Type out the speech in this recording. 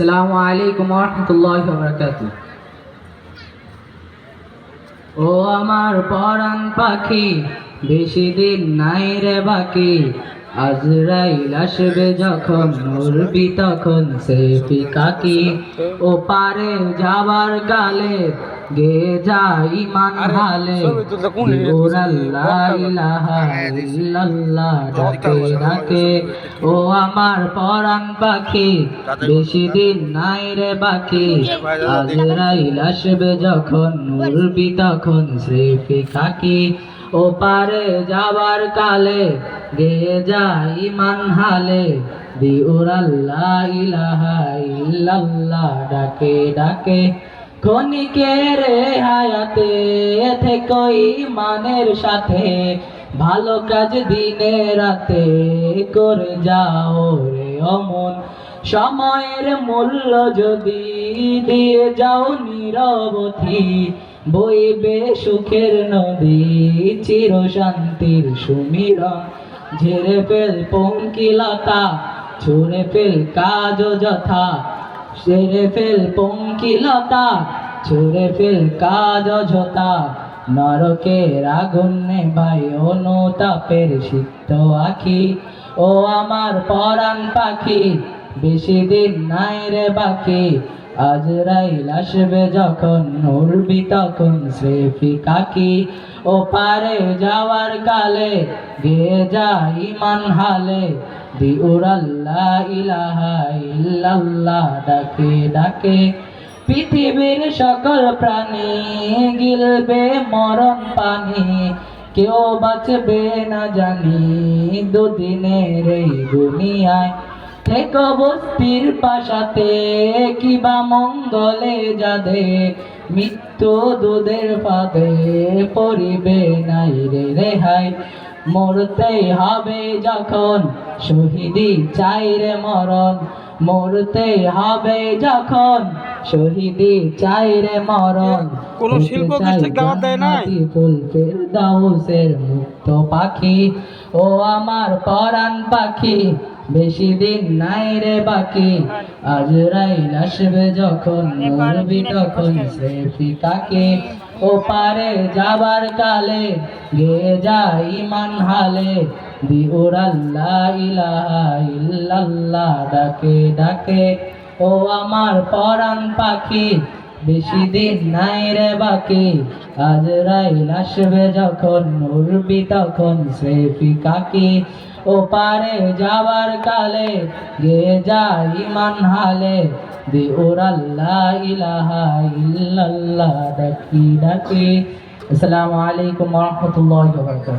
আসসালামু আলাইকুম ওয়া রাহমাতুল্লাহি ওয়া বারাকাতুহু। ও আমার পরাণ পাখি, বেশি দিন নাই রে বাকি। আজরাইল আসবে যখন, উড়বি তখন সে ফিকাকি। ও পারে যাবার কালে গে যাই ইমান হালে। দিওর আল্লাহ ইলাহা ইল্লাল্লাহ ডাকে ডাকে। ও আমার পরাণ পাখি, বেশি দিন নাই রে বাকি। আজরাইল আসবে যখন, উড়বি তখন সে ফিকাকি। ও পারে যাবার কালে গে যাই ইমান হালে। দিওর আল্লাহ ইলাহা ইল্লাল্লাহ ডাকে ডাকে। ক্ষণিকের হায়াতে থেকো ইমানের সাথে, ভালো কাজ দিনে রাতে করে যাও রে অমন। সময়ের মূল্য যদি দিয়ে যাও নিরবধি, বইবে সুখের নদী চির শান্তির সুমিরন। ঝেড়ে ফেল পঙ্কিলতা, ছুঁড়ে ফেল কাজ যথা। ঝেড়ে ফেল পঙ্কিলতা, ছুঁড়ে ফেল কাজ অযথা। নরকের আগুন নেভাই অনুতাপের সিক্ত আখি। ও আমার পরাণ পাখি, বেশি দিন নাই রে বাকি। আজরাইল আসবে যখন, উড়বি তখন সে ফিকাকি। ও পারে যাওয়ার কালে গে যাই ইমান হালে। দিওর আল্লাহ ইলাহা ইল্লাল্লাহ ডাকে ডাকে। পৃথিবীর সকল প্রাণী গিলবে মরণ পানি, কেউ বাঁচবে না জানি দুদিনের এই দুনিয়ায়। থেকো বস্তির পাশাতে কিবা মঙ্গলে যাদে, মৃত্যু দুধের ফাঁদে পড়িবে নাই রে রেহাই। মরতেই হবে যখন, শহীদি চাই রে মরণ। মরতেই হবে যখন, শহীদি চাই রে মরণ। কোন শিল্প গোষ্ঠী দাওয়াত দেয় নাই? ফুল ফেরদাউসের মুক্ত পাখি। ও আমার পরাণ পাখি, বেশি দিন নাই রে বাকি। আজরাইল আসবে যখন, উড়বি তখন সে ফিকাকি। ও পারে যাবার কালে গে যাই ইমান হালে। দিওর আল্লাহ ইলাহা ইল্লাল্লাহ ডাকে ডাকে। ও আমার পরাণ পাখি, বেশি দিন নাই রে বাকি। আজরাইল আসবে যখন, উড়বি তখন সে ফিকাকি। ও পারে যাবার কালে গে যাই ইমান হালে। দিওর আল্লাহ ইলাহা ইল্লাল্লাহ ডাকি ডাকি। আসসালামু আলাইকুম ওয়া রাহমাতুল্লাহি ওয়া বারাকাতুহু।